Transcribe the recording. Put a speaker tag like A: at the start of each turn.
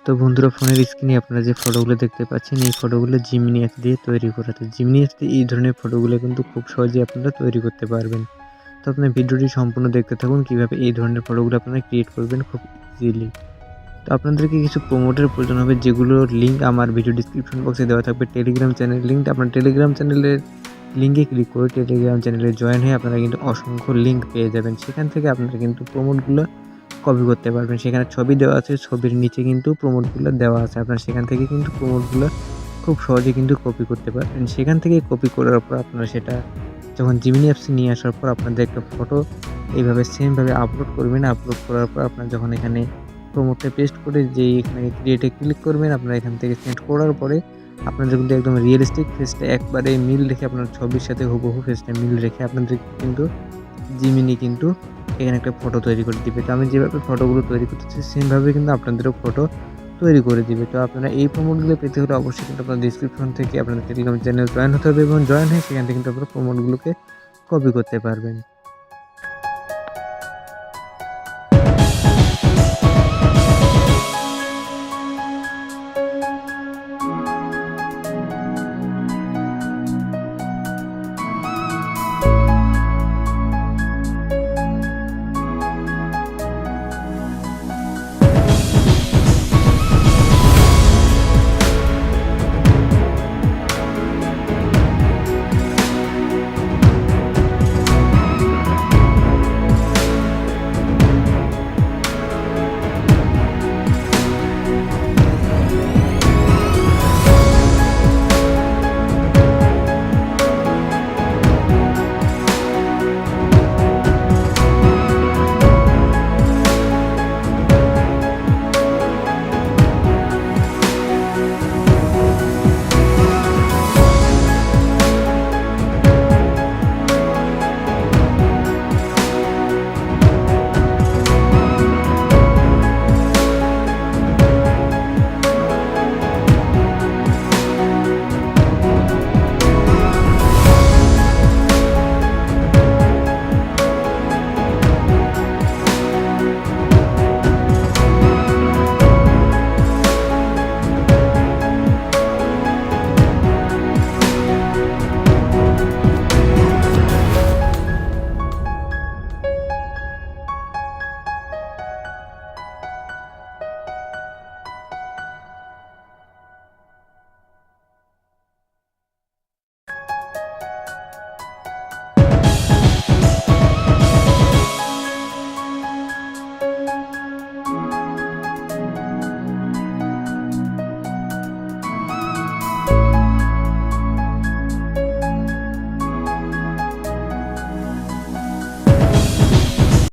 A: তো বন্ধুরা, ফোনের স্ক্রিনে আপনারা যে ফটোগুলো দেখতে পাচ্ছেন, এই ফটোগুলো জিমিনি অ্যাপ দিয়ে তৈরি করা। তো জিমিনি অ্যাপ দিয়ে এই ধরনের ফটোগুলো কিন্তু খুব সহজেই আপনারা তৈরি করতে পারবেন। তো আপনার ভিডিওটি সম্পূর্ণ দেখতে থাকুন কিভাবে এই ধরনের ফটোগুলো আপনারা ক্রিয়েট করবেন খুব ইজিলি। তো আপনাদেরকে কিছু প্রমোটের প্রয়োজন হবে, যেগুলোর লিঙ্ক আমার ভিডিও ডিসক্রিপশন বক্সে দেওয়া থাকবে। টেলিগ্রাম চ্যানেলের লিঙ্কটা আপনার টেলিগ্রাম চ্যানেলের লিঙ্কে ক্লিক করে টেলিগ্রাম চ্যানেলে জয়েন হয়ে আপনারা কিন্তু অসংখ্য লিঙ্ক পেয়ে যাবেন। সেখান থেকে আপনারা কিন্তু প্রমোটগুলো কপি করতে পারবেন। সেখানে ছবি দেওয়া আছে, ছবির নিচে কিন্তু প্রমোটগুলো দেওয়া আছে। আপনারা সেখান থেকে কিন্তু প্রমোটগুলো খুব সহজে কিন্তু কপি করতে পারবেন। সেখান থেকে কপি করার পর আপনারা সেটা যখন জিমিনি অ্যাপসে নিয়ে আসার পর আপনাদের একটা ফটো এইভাবে সেমভাবে আপলোড করবেন। আপলোড করার পর আপনারা যখন এখানে প্রমোটটা পেস্ট করে যেই এখানে ক্রিয়েটে ক্লিক করবেন, আপনারা এখান থেকে সেন্ড করার পরে আপনাদের কিন্তু একদম রিয়েলিস্টিক ফেসটা একবারে মিল রেখে, আপনার ছবির সাথে হুবহু ফেসটা মিল রেখে আপনাদের কিন্তু জিমিনি কিন্তু এখানে একটা ফটো তৈরি করে দিবে। তো আমি যেভাবে ফটোগুলো তৈরি করতেছি সেমভাবে কিন্তু আপনাদেরও ফটো তৈরি করে দিবে। তো আপনারা এই প্রমোটগুলো পেতে হলে অবশ্যই কিন্তু আপনার ডিসক্রিপশন থেকে আপনাদের টেলিগ্রাম চ্যানেল জয়েন হতে হবে এবং জয়েন হয়ে সেখান থেকে কিন্তু আপনারা প্রমোটগুলোকে কপি করতে পারবেন।